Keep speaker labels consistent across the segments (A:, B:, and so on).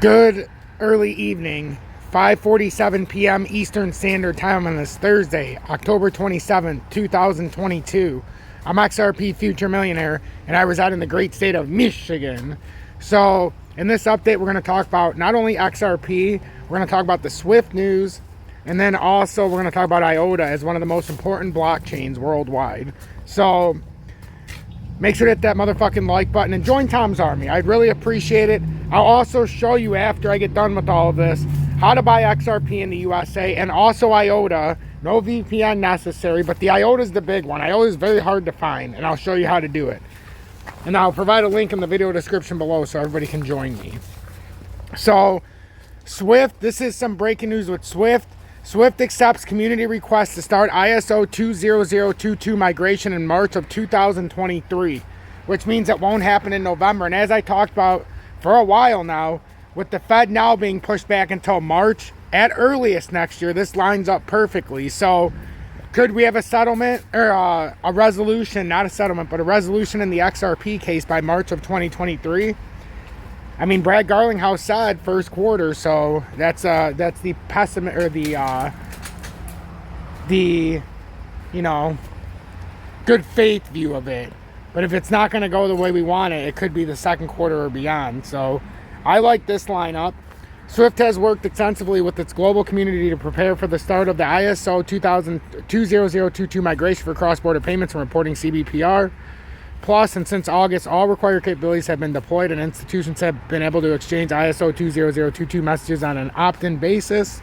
A: Good early evening, 5:47 p.m. Eastern Standard Time on this Thursday, October 27th, 2022. I'm XRP Future Millionaire, and I reside in the great state of Michigan. So, in this update, we're going to talk about not only XRP, we're going to talk about the SWIFT news, and then also we're going to talk about Iota as one of the most important blockchains worldwide. So, make sure to hit that motherfucking like button and join Tom's Army. I'd really appreciate it. I'll also show you after I get done with all of this how to buy XRP in the USA and also Iota. No VPN necessary, but the Iota is the big one. Iota is very hard to find, and I'll show you how to do it. And I'll provide a link in the video description below so everybody can join me. So, SWIFT, this is some breaking news with SWIFT. SWIFT accepts community requests to start ISO 20022 migration in March of 2023, which means it won't happen in November. And as I talked about for a while now, with the Fed now being pushed back until March at earliest next year, this lines up perfectly. So could we have a settlement or a resolution, not a settlement, but a resolution in the XRP case by March of 2023? I mean, Brad Garlinghouse said first quarter, so that's the pessimist or the you know, good faith view of it. But if it's not going to go the way we want it, it could be the second quarter or beyond. So I like this lineup. SWIFT has worked extensively with its global community to prepare for the start of the ISO 20022 migration for cross-border payments and reporting CBPR. Plus, and since August, all required capabilities have been deployed and institutions have been able to exchange ISO 20022 messages on an opt-in basis.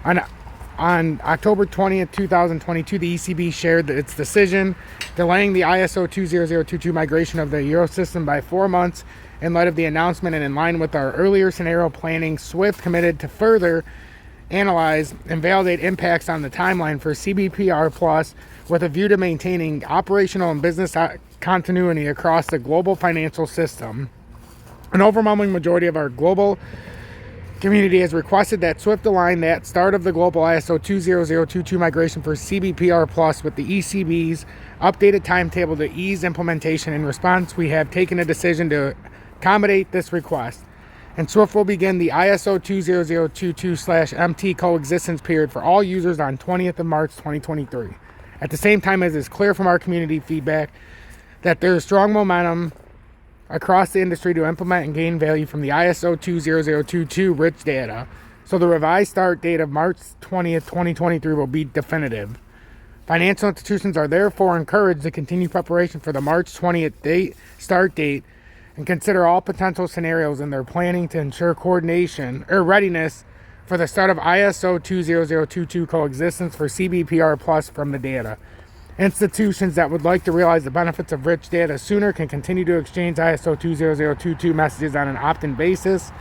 A: On October 20th, 2022, the ECB shared its decision delaying the ISO 20022 migration of the Euro system by 4 months in light of the announcement, and in line with our earlier scenario planning, SWIFT committed to further analyze and validate impacts on the timeline for CBPR Plus with a view to maintaining operational and business continuity across the global financial system. An overwhelming majority of our global community has requested that SWIFT align that start of the global ISO 20022 migration for CBPR Plus with the ECB's updated timetable to ease implementation. In response, we have taken a decision to accommodate this request, and SWIFT will begin the ISO 20022/MT coexistence period for all users on 20th of March 2023. At the same time, it is clear from our community feedback that there is strong momentum across the industry to implement and gain value from the ISO 20022 rich data. So the revised start date of March 20th, 2023 will be definitive. Financial institutions are therefore encouraged to continue preparation for the March 20th start date and consider all potential scenarios in their planning to ensure coordination or readiness for the start of ISO 20022 coexistence for CBPR Plus from the data. Institutions that would like to realize the benefits of rich data sooner can continue to exchange ISO 20022 messages on an opt-in basis.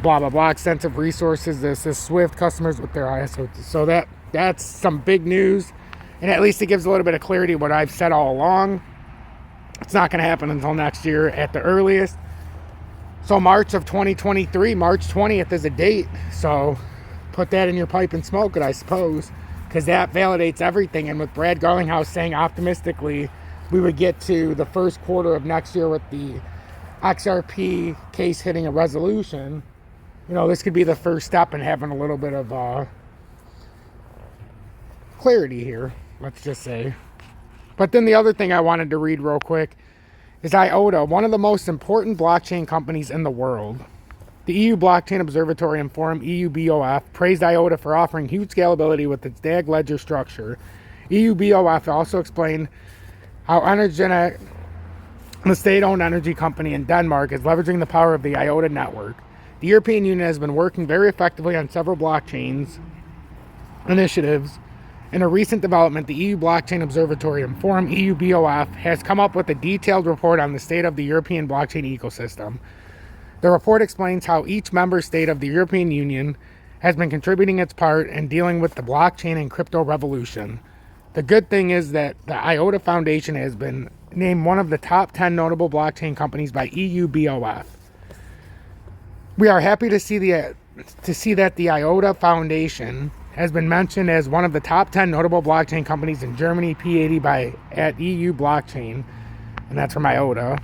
A: Blah, blah, blah. Extensive resources to assist SWIFT customers with their ISO. So that's some big news. And at least it gives a little bit of clarity what I've said all along. It's not going to happen until next year at the earliest. So March of 2023, March 20th is a date. So put that in your pipe and smoke it, I suppose, because that validates everything. And with Brad Garlinghouse saying optimistically we would get to the first quarter of next year with the XRP case hitting a resolution, you know, this could be the first step in having a little bit of clarity here, let's just say. But then the other thing I wanted to read real quick is Iota, one of the most important blockchain companies in the world. The EU Blockchain Observatory and Forum, EUBOF, praised Iota for offering huge scalability with its DAG ledger structure. EUBOF also explained how Energetic, the state-owned energy company in Denmark, is leveraging the power of the Iota network. The European Union has been working very effectively on several blockchains initiatives. In a recent development, the EU Blockchain Observatory and Forum, EUBOF, has come up with a detailed report on the state of the European blockchain ecosystem. The report explains how each member state of the European Union has been contributing its part in dealing with the blockchain and crypto revolution. The good thing is that the Iota Foundation has been named one of the top 10 notable blockchain companies by EUBOF. We are happy to see that the Iota Foundation has been mentioned as one of the top 10 notable blockchain companies in Germany, P80 at EU Blockchain, and that's from Iota.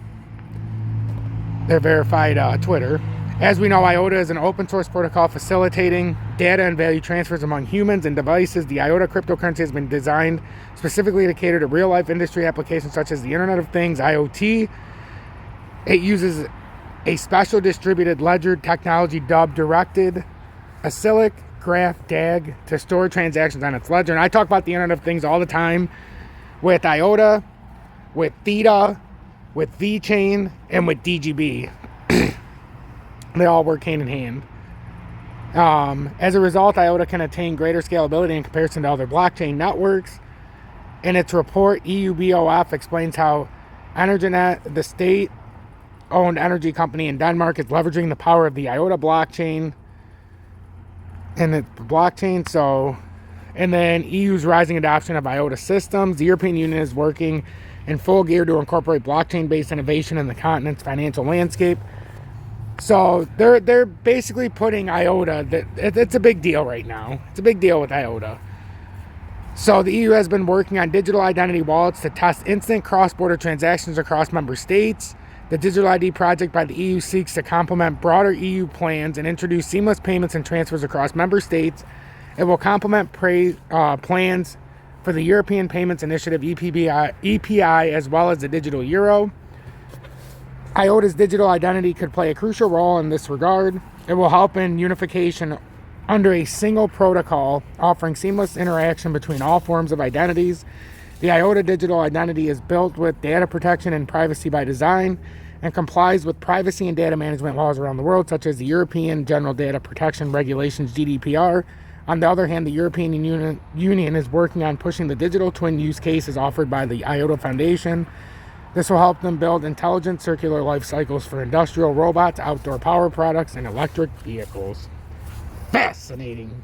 A: Their verified Twitter. As we know, Iota is an open source protocol facilitating data and value transfers among humans and devices. The Iota cryptocurrency has been designed specifically to cater to real-life industry applications such as the Internet of Things, IoT. It uses a special distributed ledger technology dubbed Directed Acyclic Graph DAG to store transactions on its ledger. And I talk about the Internet of Things all the time with Iota, with Theta, with VeChain, and with DGB. They all work hand in hand. As a result, Iota can attain greater scalability in comparison to other blockchain networks. In its report, EUBOF explains how Energinet, the state-owned energy company in Denmark, is leveraging the power of the Iota blockchain. And then EU's rising adoption of Iota systems. The European Union is working in full gear to incorporate blockchain-based innovation in the continent's financial landscape. So they're basically putting Iota, it's a big deal right now. It's a big deal with Iota. So the EU has been working on digital identity wallets to test instant cross-border transactions across member states. The Digital ID project by the EU seeks to complement broader EU plans and introduce seamless payments and transfers across member states. It will complement plans for the European Payments Initiative EPI as well as the digital euro. Iota's digital identity could play a crucial role in this regard. It will help in unification under a single protocol, offering seamless interaction between all forms of identities. The Iota digital identity is built with data protection and privacy by design and complies with privacy and data management laws around the world, such as the European General Data Protection Regulations, GDPR. On the other hand, the European Union is working on pushing the digital twin use cases offered by the Iota Foundation. This will help them build intelligent circular life cycles for industrial robots, outdoor power products, and electric vehicles. Fascinating.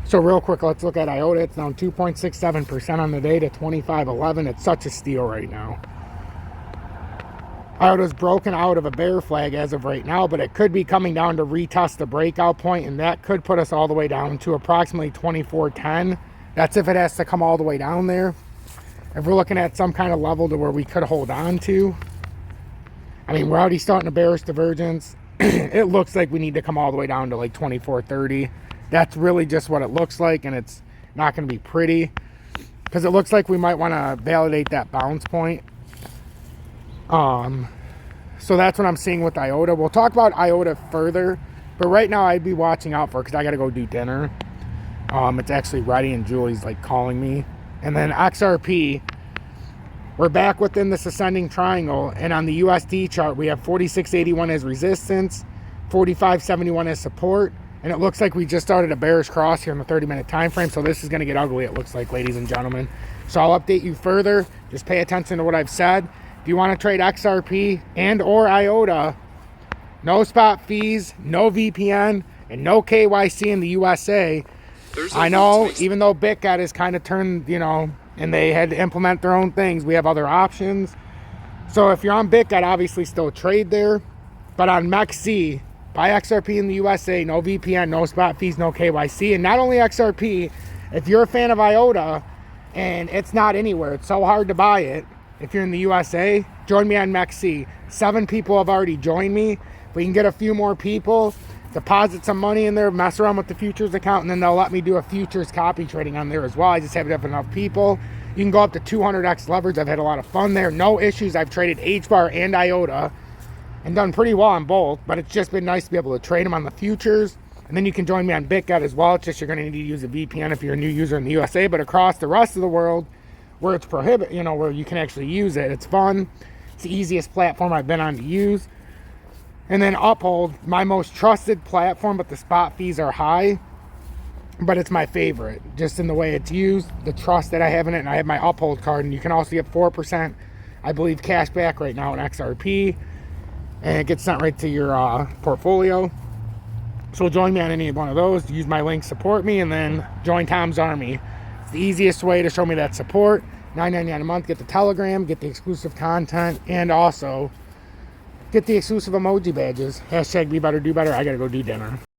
A: So real quick, let's look at Iota. It's down 2.67% on the day to 25.11. It's such a steal right now. Iota's broken out of a bear flag as of right now, but it could be coming down to retest the breakout point, and that could put us all the way down to approximately 24.10. That's if it has to come all the way down there. If we're looking at some kind of level to where we could hold on to, I mean, we're already starting a bearish divergence. It looks like we need to come all the way down to like 24.30. That's really just what it looks like, and it's not going to be pretty because it looks like we might want to validate that bounce point. So that's what I'm seeing with Iota. We'll talk about Iota further, but right now I'd be watching out for it because I got to go do dinner. It's actually ready, and Julie's like calling me. And then XRP, we're back within this ascending triangle, and on the USD chart we have 46.81 as resistance, 45.71 as support, and it looks like we just started a bearish cross here in the 30-minute time frame. So this is going to get ugly, it looks like, ladies and gentlemen. So I'll update you further. Just pay attention to what I've said. If you want to trade XRP and or Iota, no spot fees, no VPN, and no KYC in the USA. I know, even though BitGet has kind of turned, and they had to implement their own things, we have other options. So if you're on BitGet, obviously still trade there. But on MEXC, buy XRP in the USA, no VPN, no spot fees, no KYC. And not only XRP, if you're a fan of Iota and it's not anywhere, it's so hard to buy it. If you're in the USA, join me on MEXC. 7 people have already joined me. If we can get a few more people, deposit some money in there, mess around with the futures account, and then they'll let me do a futures copy trading on there as well. I just haven't have enough people. You can go up to 200x leverage. I've had a lot of fun there. No issues. I've traded HBAR and Iota and done pretty well on both, but it's just been nice to be able to trade them on the futures. And then you can join me on BitGet as well. It's just you're going to need to use a VPN if you're a new user in the USA, but across the rest of the world where it's prohibited, where you can actually use it, it's fun. It's the easiest platform I've been on to use. And then Uphold, my most trusted platform, but the spot fees are high. But it's my favorite, just in the way it's used, the trust that I have in it, and I have my Uphold card, and you can also get 4%, I believe, cash back right now in XRP, and it gets sent right to your portfolio. So join me on any one of those, use my link, support me, and then join Tom's Army. It's the easiest way to show me that support. $9.99 a month, get the Telegram, get the exclusive content, and also get the exclusive emoji badges. Hashtag be better, do better. I gotta go do dinner.